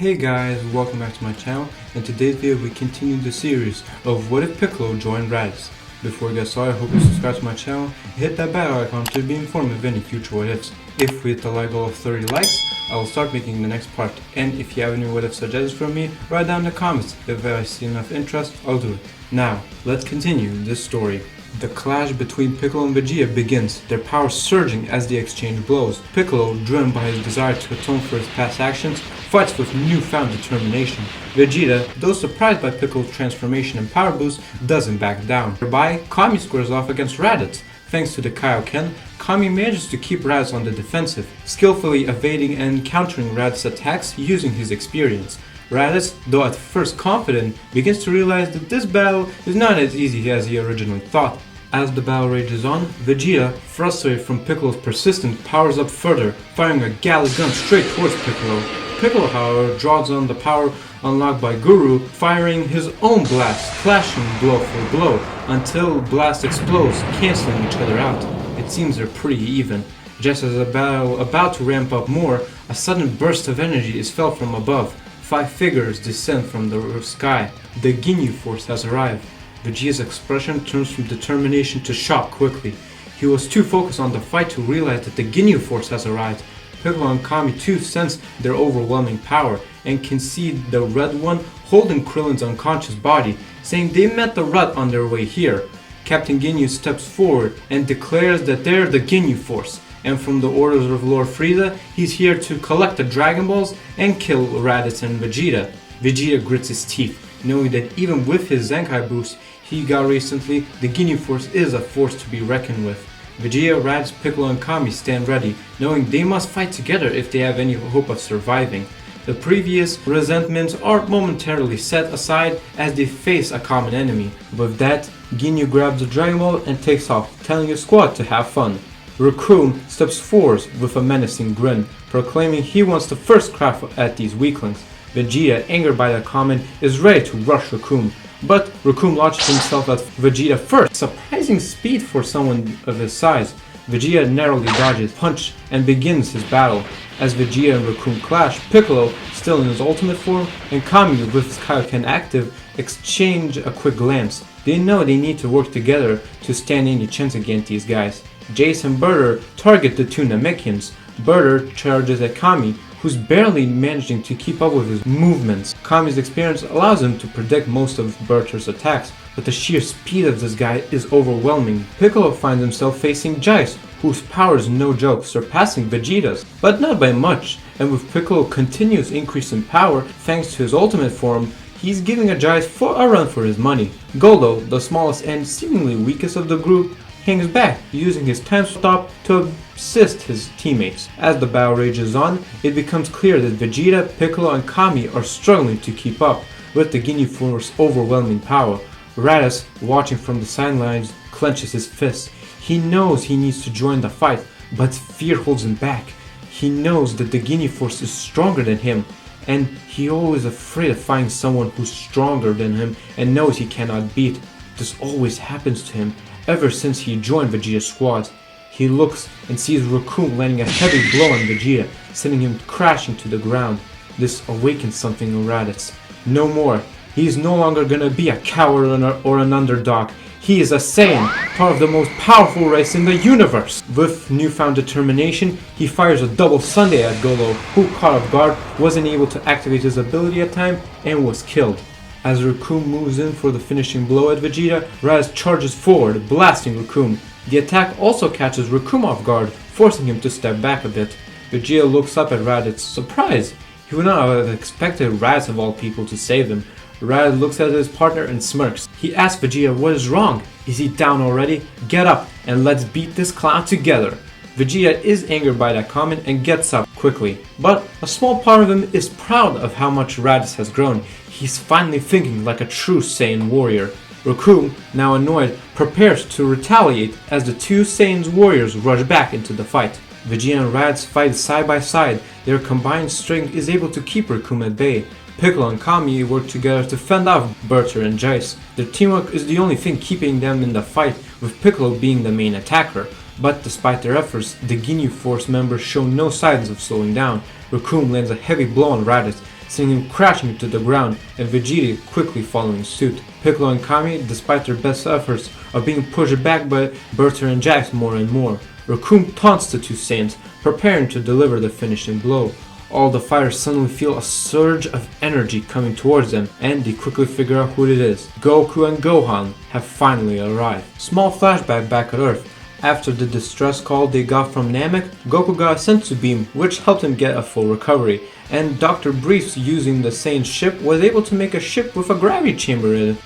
Hey guys, welcome back to my channel. In today's video we continue the series of What If Piccolo joined Raditz. Before we get started, I hope you subscribe to my channel and hit that bell icon to be informed of any future what ifs. If we hit the like goal of 30 likes, I will start making the next part. And if you have any what if suggestions for me, write down in the comments. If I see enough interest, I'll do it. Now, let's continue this story. The clash between Piccolo and Vegeta begins, their powers surging as they exchange blows. Piccolo, driven by his desire to atone for his past actions, fights with newfound determination. Vegeta, though surprised by Piccolo's transformation and power boost, doesn't back down. Thereby, Kami squares off against Raditz. Thanks to the Kaioken, Kami manages to keep Raditz on the defensive, skillfully evading and countering Raditz's attacks using his experience. Raditz, though at first confident, begins to realize that this battle is not as easy as he originally thought. As the battle rages on, Vegeta, frustrated from Piccolo's persistence, powers up further, firing a Galley gun straight towards Piccolo. Piccolo, however, draws on the power unlocked by Guru, firing his own blast, clashing blow for blow, until blast explodes, cancelling each other out. It seems they're pretty even. Just as the battle about to ramp up more, a sudden burst of energy is felt from above. 5 figures descend from the sky. The Ginyu Force has arrived. Vegeta's expression turns from determination to shock quickly. He was too focused on the fight to realize that the Ginyu Force has arrived. Piccolo and Kami too sense their overwhelming power and can see the Red One holding Krillin's unconscious body, saying they met the Rut on their way here. Captain Ginyu steps forward and declares that they're the Ginyu Force, and from the orders of Lord Frieza, he's here to collect the Dragon Balls and kill Raditz and Vegeta. Vegeta grits his teeth, knowing that even with his Zenkai boost he got recently, the Ginyu Force is a force to be reckoned with. Vegeta, Raditz, Piccolo and Kami stand ready, knowing they must fight together if they have any hope of surviving. The previous resentments are momentarily set aside as they face a common enemy. With that, Ginyu grabs the Dragon Ball and takes off, telling his squad to have fun. Raccoon steps forward with a menacing grin, proclaiming he wants to first crack at these weaklings. Vegeta, angered by the comment, is ready to rush Raccoon, but Raccoon launches himself at Vegeta first, surprising speed for someone of his size. Vegeta narrowly dodges punch and begins his battle. As Vegeta and Raccoon clash, Piccolo, still in his ultimate form, and Kami with his Kaioken active, exchange a quick glance. They know they need to work together to stand any chance against these guys. Jace and Berter target the two Namekians. Berter charges at Kami, who's barely managing to keep up with his movements. Kami's experience allows him to predict most of Berter's attacks, but the sheer speed of this guy is overwhelming. Piccolo finds himself facing Jace, whose power is no joke, surpassing Vegeta's, but not by much, and with Piccolo's continuous increase in power, thanks to his ultimate form, he's giving a Jace a run for his money. Goldo, the smallest and seemingly weakest of the group, hangs back, using his time stop to assist his teammates. As the battle rages on, it becomes clear that Vegeta, Piccolo and Kami are struggling to keep up with the Ginyu Force's overwhelming power. Raditz, watching from the sidelines, clenches his fists. He knows he needs to join the fight, but fear holds him back. He knows that the Ginyu Force is stronger than him, and he always afraid of finding someone who's stronger than him and knows he cannot beat. This always happens to him ever since he joined Vegeta's squad. He looks and sees Raccoon landing a heavy blow on Vegeta, sending him crashing to the ground. This awakens something in Raditz. No more. He is no longer gonna be a coward or an underdog. He is a Saiyan, part of the most powerful race in the universe. With newfound determination, he fires a double Sunday at Golo, who, caught off guard, wasn't able to activate his ability at time and was killed. As Raccoon moves in for the finishing blow at Vegeta, Raditz charges forward, blasting Raccoon. The attack also catches Raccoon off guard, forcing him to step back a bit. Vegeta looks up at Raditz, surprised. He would not have expected Raditz of all people to save him. Raditz looks at his partner and smirks. He asks Vegeta what is wrong. Is he down already? Get up and let's beat this clown together. Vegeta is angered by that comment and gets up quickly, but a small part of him is proud of how much Raditz has grown. He's finally thinking like a true Saiyan warrior. Raccoon, now annoyed, prepares to retaliate as the two Saiyan warriors rush back into the fight. Vegeta and Raditz fight side by side. Their combined strength is able to keep Raccoon at bay. Piccolo and Kami work together to fend off Berter and Jace. Their teamwork is the only thing keeping them in the fight, with Piccolo being the main attacker. But despite their efforts, the Ginyu Force members show no signs of slowing down. Raccoon lands a heavy blow on Raditz, sending him crashing to the ground, and Vegeta quickly following suit. Piccolo and Kami, despite their best efforts, are being pushed back by Bertha and Jax more and more. Raccoon taunts the two Saiyans, preparing to deliver the finishing blow. All the fighters suddenly feel a surge of energy coming towards them, and they quickly figure out who it is. Goku and Gohan have finally arrived. Small flashback back at Earth. After the distress call they got from Namek, Goku got a senzu beam which helped him get a full recovery, and Dr. Briefs using the Saiyan ship was able to make a ship with a gravity chamber in it,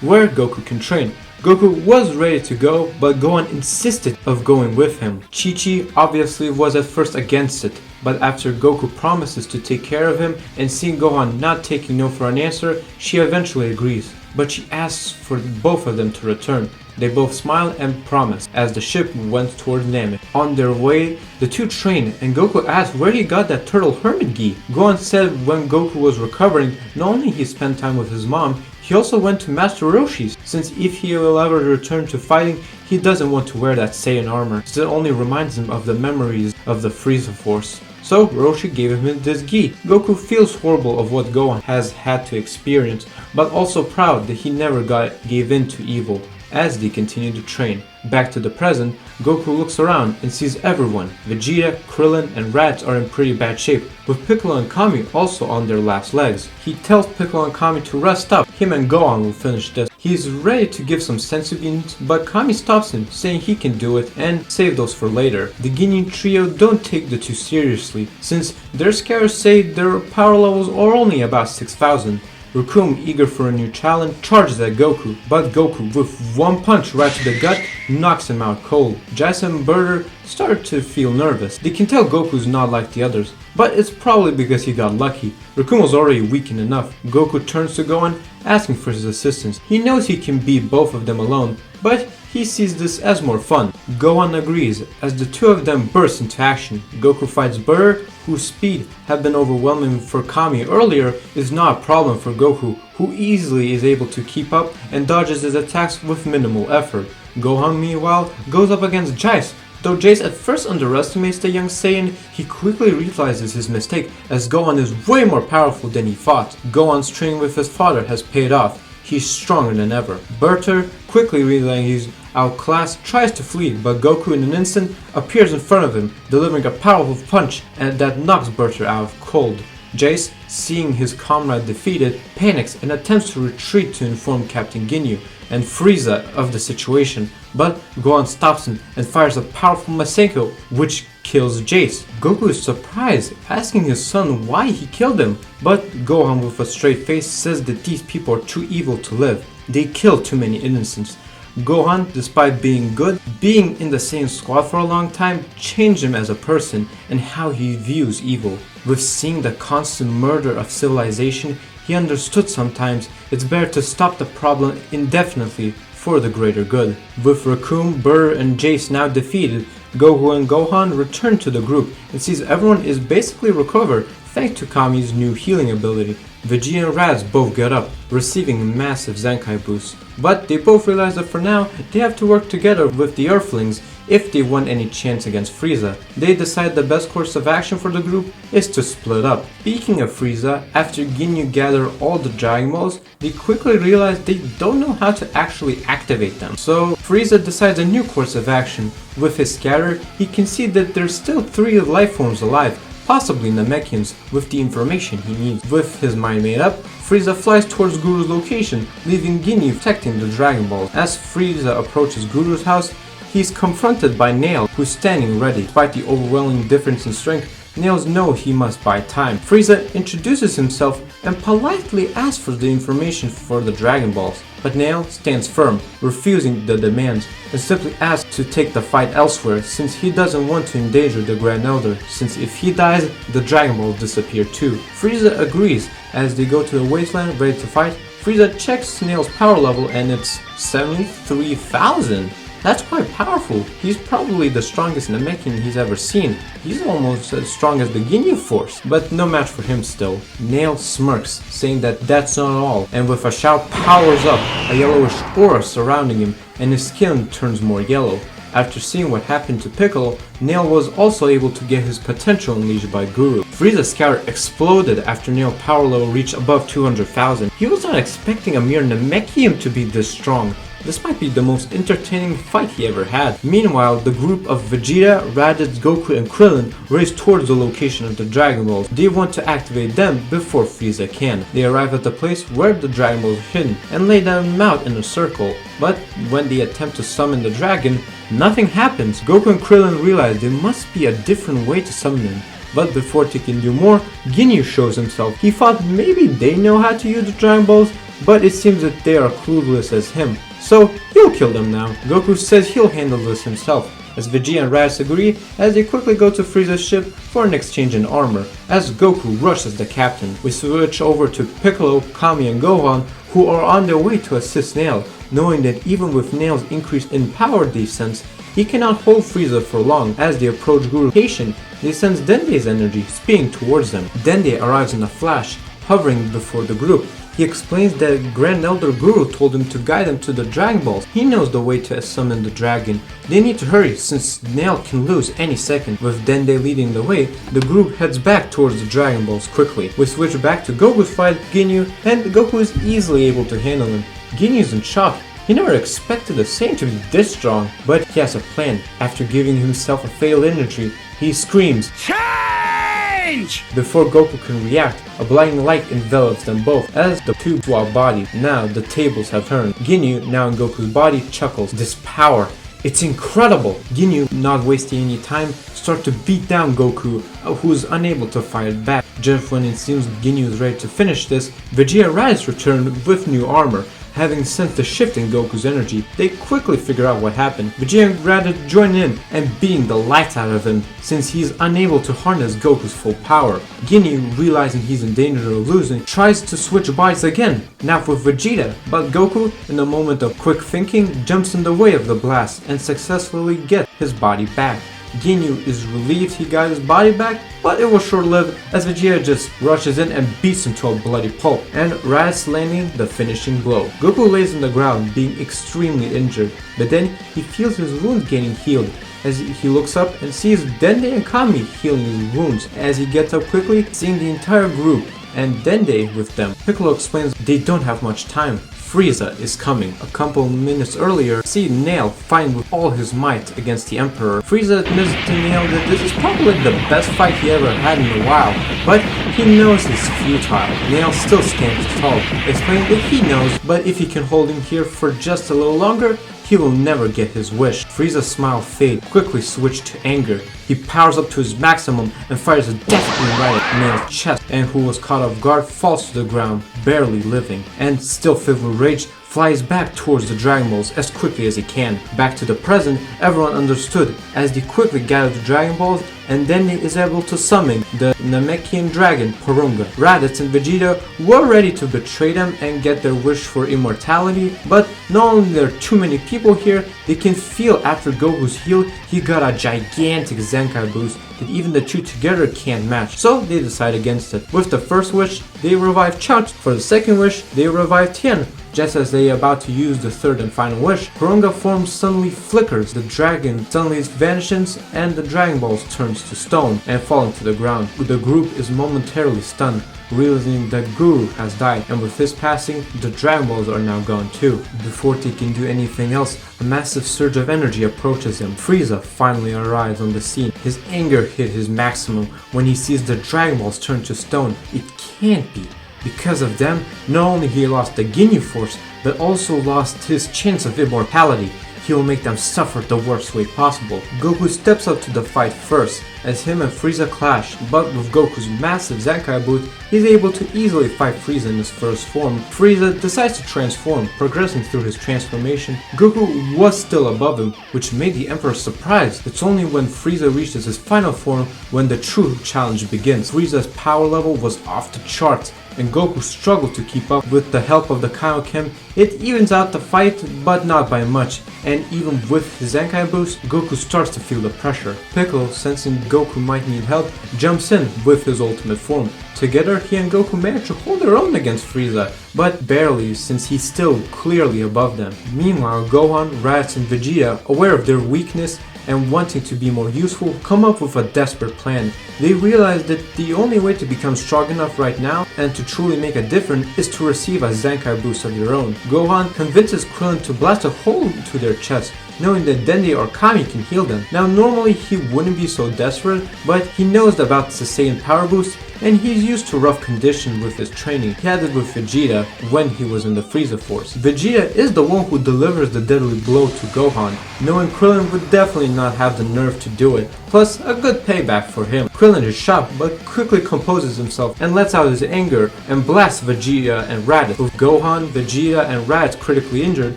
where Goku can train. Goku was ready to go, but Gohan insisted of going with him. Chi-Chi obviously was at first against it, but after Goku promises to take care of him and seeing Gohan not taking no for an answer, she eventually agrees. But she asks for both of them to return. They both smile and promise as the ship went towards Namek. On their way, the two train and Goku asked where he got that turtle hermit gi. Gohan said when Goku was recovering, not only he spent time with his mom, he also went to Master Roshi's, since if he will ever return to fighting, he doesn't want to wear that Saiyan armor, since it only reminds him of the memories of the Frieza Force. So Roshi gave him this gi. Goku feels horrible of what Gohan has had to experience, but also proud that he never gave in to evil. As they continue to train. Back to the present, Goku looks around and sees everyone. Vegeta, Krillin, and Raditz are in pretty bad shape, with Piccolo and Kami also on their last legs. He tells Piccolo and Kami to rest up. Him and Gohan will finish this. He's ready to give some senzu beans, but Kami stops him, saying he can do it and save those for later. The Ginyu trio don't take the two seriously, since their scarers say their power levels are only about 6,000. Raccoon, eager for a new challenge, charges at Goku, but Goku, with one punch right to the gut, knocks him out cold. Jais and Berter start to feel nervous. They can tell Goku's not like the others, but it's probably because he got lucky. Raccoon was already weakened enough. Goku turns to Gohan, asking for his assistance. He knows he can beat both of them alone, but he sees this as more fun. Gohan agrees, as the two of them burst into action. Goku fights Berter, whose speed had been overwhelming for Kami earlier, is not a problem for Goku, who easily is able to keep up and dodges his attacks with minimal effort. Gohan, meanwhile, goes up against Jais. Though Jais at first underestimates the young Saiyan, he quickly realizes his mistake, as Gohan is way more powerful than he thought. Gohan's training with his father has paid off. He's stronger than ever. Berter, quickly realizing he's outclassed, tries to flee, but Goku in an instant appears in front of him, delivering a powerful punch and that knocks Berter out of cold. Jais, seeing his comrade defeated, panics and attempts to retreat to inform Captain Ginyu and Frieza of the situation, but Gohan stops him and fires a powerful Masenko, which kills Jais. Goku is surprised, asking his son why he killed him, but Gohan with a straight face says that these people are too evil to live. They kill too many innocents. Gohan, despite being good, being in the same squad for a long time, changed him as a person and how he views evil. With seeing the constant murder of civilization, he understood sometimes it's better to stop the problem indefinitely for the greater good. With Raccoon, Berter, and Jais now defeated, Goku and Gohan return to the group and sees everyone is basically recovered thanks to Kami's new healing ability. Vegeta and Raditz both get up, receiving a massive Zenkai boost. But they both realize that for now, they have to work together with the Earthlings if they want any chance against Frieza. They decide the best course of action for the group is to split up. Speaking of Frieza, after Ginyu gather all the Dragon Balls, they quickly realize they don't know how to actually activate them. So Frieza decides a new course of action. With his scatter, he can see that there's still 3 life forms alive, possibly Namekians, with the information he needs. With his mind made up, Frieza flies towards Guru's location, leaving Ginyu protecting the Dragon Balls. As Frieza approaches Guru's house, he's confronted by Nail, who's standing ready. Despite the overwhelming difference in strength, Nails knows he must buy time. Frieza introduces himself and politely asks for the information for the Dragon Balls, but Nail stands firm, refusing the demands, and simply asks to take the fight elsewhere since he doesn't want to endanger the Grand Elder, since if he dies, the Dragon Balls disappear too. Frieza agrees. As they go to the wasteland ready to fight, Frieza checks Nail's power level and it's 73,000. That's quite powerful. He's probably the strongest Namekian he's ever seen. He's almost as strong as the Ginyu Force, but no match for him still. Nail smirks, saying that that's not all, and with a shout powers up a yellowish aura surrounding him, and his skin turns more yellow. After seeing what happened to Piccolo, Nail was also able to get his potential unleashed by Guru. Frieza's scout exploded after Nail power level reached above 200,000. He was not expecting a mere Namekian to be this strong. This might be the most entertaining fight he ever had. Meanwhile, the group of Vegeta, Raditz, Goku and Krillin race towards the location of the Dragon Balls. They want to activate them before Frieza can. They arrive at the place where the Dragon Balls are hidden and lay them out in a circle. But when they attempt to summon the dragon, nothing happens. Goku and Krillin realize there must be a different way to summon him. But before they can do more, Ginyu shows himself. He thought maybe they know how to use the Dragon Balls, but it seems that they are clueless as him. So he'll kill them now. Goku says he'll handle this himself, as Vegeta and Raditz agree as they quickly go to Frieza's ship for an exchange in armor. As Goku rushes the captain, we switch over to Piccolo, Kami and Gohan, who are on their way to assist Nail, knowing that even with Nail's increase in power they sense, he cannot hold Frieza for long. As they approach Guru's location, they sense Dende's energy speeding towards them. Dende arrives in a flash, hovering before the group. He explains that Grand Elder Guru told him to guide them to the Dragon Balls. He knows the way to summon the dragon. They need to hurry since Nail can lose any second. With Dende leading the way, the group heads back towards the Dragon Balls quickly. We switch back to Goku's fight with Ginyu, and Goku is easily able to handle him. Ginyu is in shock. He never expected the Saiyan to be this strong, but he has a plan. After giving himself a fatal energy, he screams, "Change!" Before Goku can react, a blinding light envelops them both as the two swap bodies. Now the tables have turned. Ginyu, now in Goku's body, chuckles. This power, it's incredible! Ginyu, not wasting any time, starts to beat down Goku, who is unable to fight back. Just when it seems Ginyu is ready to finish this, Vegeta and Raditz return with new armor. Having sensed the shift in Goku's energy, they quickly figure out what happened. Vegeta and Raditz join in and beating the lights out of him since he is unable to harness Goku's full power. Ginyu, realizing he's in danger of losing, tries to switch bodies again, now with Vegeta, but Goku, in a moment of quick thinking, jumps in the way of the blast and successfully gets his body back. Ginyu is relieved he got his body back, but it was short-lived as Vegeta just rushes in and beats him to a bloody pulp, and Raditz landing the finishing blow. Goku lays on the ground being extremely injured, but then he feels his wounds getting healed as he looks up and sees Dende and Kami healing his wounds. As he gets up quickly, seeing the entire group and Dende with them, Piccolo explains they don't have much time. Frieza is coming. A couple minutes earlier, see Nail fighting with all his might against the Emperor. Frieza admits to Nail that this is probably the best fight he ever had in a while, but he knows it's futile. Nail still stands tall, explaining that he knows, but if he can hold him here for just a little longer, he will never get his wish. Frieza's smile fades, quickly switched to anger. He powers up to his maximum and fires a death beam right at Nail's chest, and who was caught off guard falls to the ground, barely living, and still filled with rage, flies back towards the Dragon Balls as quickly as he can. Back to the present, everyone understood as they quickly gathered the Dragon Balls, and then he is able to summon the Namekian dragon Porunga. Raditz and Vegeta were ready to betray them and get their wish for immortality, but not only there are too many people here, they can feel after Goku's heal, he got a gigantic Zenkai boost that even the two together can't match, so they decide against it. With the first wish, they revive Chaozu. For the second wish, they revive Tien. Just as they are about to use the third and final wish, Porunga form suddenly flickers, the dragon suddenly vanishes, and the Dragon Balls turns to stone and fall into the ground. The group is momentarily stunned, realizing that Guru has died, and with his passing, the Dragon Balls are now gone too. Before they can do anything else, a massive surge of energy approaches him. Frieza finally arrives on the scene. His anger hit his maximum when he sees the Dragon Balls turn to stone. It can't be. Because of them, not only he lost the Ginyu Force, but also lost his chance of immortality. He will make them suffer the worst way possible. Goku steps up to the fight first, as him and Frieza clash, but with Goku's massive Zenkai boost, he's able to easily fight Frieza in his first form. Frieza decides to transform, progressing through his transformation. Goku was still above him, which made the Emperor surprised. It's only when Frieza reaches his final form when the true challenge begins. Frieza's power level was off the charts, and Goku struggled to keep up. With the help of the Kaioken, it evens out the fight, but not by much, and even with his Zenkai boost, Goku starts to feel the pressure. Piccolo, sensing Goku might need help, jumps in with his ultimate form. Together, he and Goku manage to hold their own against Frieza, but barely, since he's still clearly above them. Meanwhile, Gohan, Raditz, and Vegeta, aware of their weakness and wanting to be more useful, come up with a desperate plan. They realize that the only way to become strong enough right now and to truly make a difference is to receive a Zenkai boost of their own. Gohan convinces Krillin to blast a hole into their chest, knowing that Dende or Kami can heal them. Now normally he wouldn't be so desperate, but he knows about the Saiyan power boost and he's used to rough conditions with his training. He had it with Vegeta when he was in the Frieza Force. Vegeta is the one who delivers the deadly blow to Gohan, knowing Krillin would definitely not have the nerve to do it, plus a good payback for him. Krillin is shocked but quickly composes himself and lets out his anger and blasts Vegeta and Raditz. With Gohan, Vegeta and Raditz critically injured,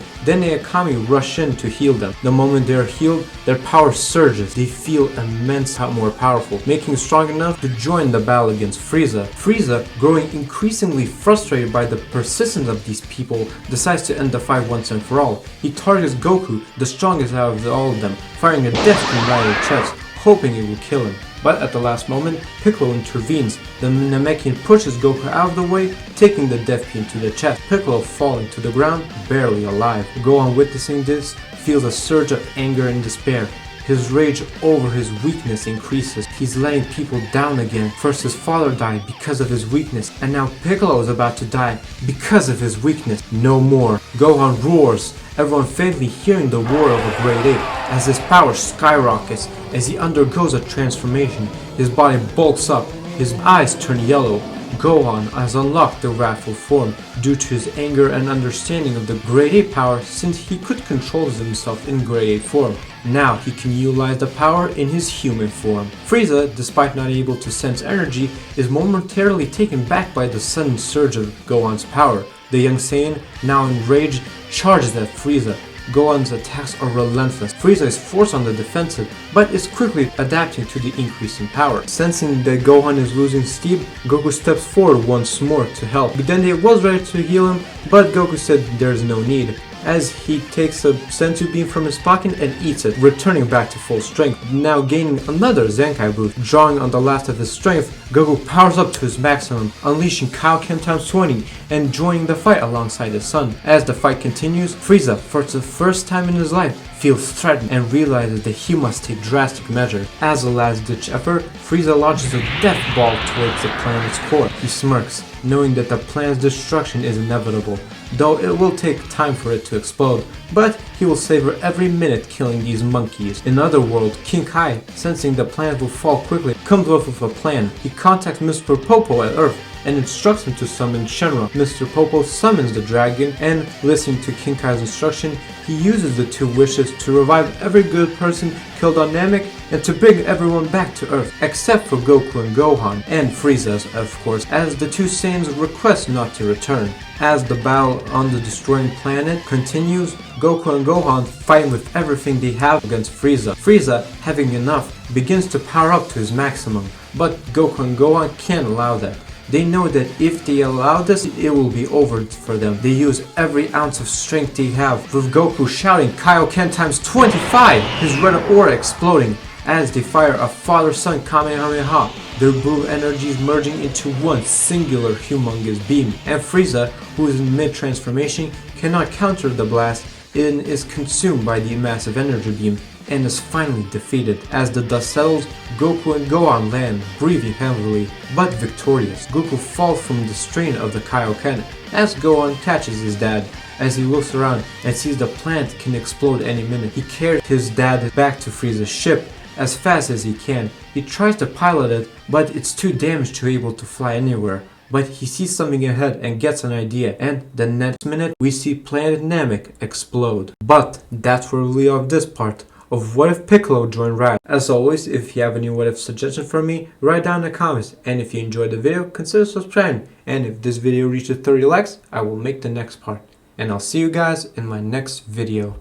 Dende and Kami rush in to heal them. The moment they are healed, their power surges. They feel immense more powerful, making strong enough to join the battle against Frieza. Frieza, growing increasingly frustrated by the persistence of these people, decides to end the fight once and for all. He targets Goku, the strongest out of all of them, firing a death beam right at his chest, hoping it will kill him. But at the last moment, Piccolo intervenes. The Namekian pushes Goku out of the way, taking the death beam to the chest. Piccolo falling to the ground, barely alive. Gohan, witnessing this, feels a surge of anger and despair. His rage over his weakness increases. He's letting people down again. First his father died because of his weakness, and now Piccolo is about to die because of his weakness. No more. Gohan roars, everyone faintly hearing the roar of a great ape as his power skyrockets. As he undergoes a transformation, his body bulks up, his eyes turn yellow. Gohan has unlocked the wrathful form due to his anger and understanding of the Great Ape power, since he could control himself in Great Ape form. Now he can utilize the power in his human form. Frieza, despite not able to sense energy, is momentarily taken back by the sudden surge of Gohan's power. The young Saiyan, now enraged, charges at Frieza. Gohan's attacks are relentless. Frieza is forced on the defensive, but is quickly adapting to the increase in power. Sensing that Gohan is losing steam, Goku steps forward once more to help. Dende was ready to heal him, but Goku said there is no need, as he takes a senzu bean from his pocket and eats it, returning back to full strength, now gaining another Zenkai boost. Drawing on the last of his strength, Goku powers up to his maximum, unleashing Kaioken times 20 and joining the fight alongside his son. As the fight continues, Frieza, for the first time in his life, feels threatened and realizes that he must take drastic measures. As a last-ditch effort, Frieza launches a death ball towards the planet's core. He smirks, knowing that the planet's destruction is inevitable, though it will take time for it to explode, but he will savor every minute killing these monkeys. In other world, King Kai, sensing the planet will fall quickly, comes up with a plan. He contacts Mr. Popo at Earth and instructs him to summon Shenron. Mr. Popo summons the dragon, and listening to King Kai's instruction, he uses the two wishes to revive every good person killed on Namek and to bring everyone back to Earth, except for Goku and Gohan, and Frieza, of course, as the two Saiyans request not to return. As the battle on the destroying planet continues, Goku and Gohan fight with everything they have against Frieza. Frieza, having enough, begins to power up to his maximum, but Goku and Gohan can't allow that. They know that if they allow this, it will be over for them. They use every ounce of strength they have, with Goku shouting Kaioken times 25, his red aura exploding as they fire a father-son Kamehameha, their blue energies merging into one singular humongous beam. And Frieza, who is in mid-transformation, cannot counter the blast and is consumed by the massive energy beam, and is finally defeated. As the dust settles, Goku and Gohan land, breathing heavily, but victorious. Goku falls from the strain of the Kaioken, as Gohan catches his dad. As he looks around and sees the planet can explode any minute, he carries his dad back to Frieza's ship as fast as he can. He tries to pilot it, but it's too damaged to be able to fly anywhere. But he sees something ahead and gets an idea, and the next minute we see planet Namek explode. But that's where we leave off this part of What If Piccolo joined Raditz. As always, if you have any what if suggestions for me, write down in the comments, and if you enjoyed the video, consider subscribing, and if this video reaches 30 likes, I will make the next part. And I'll see you guys in my next video.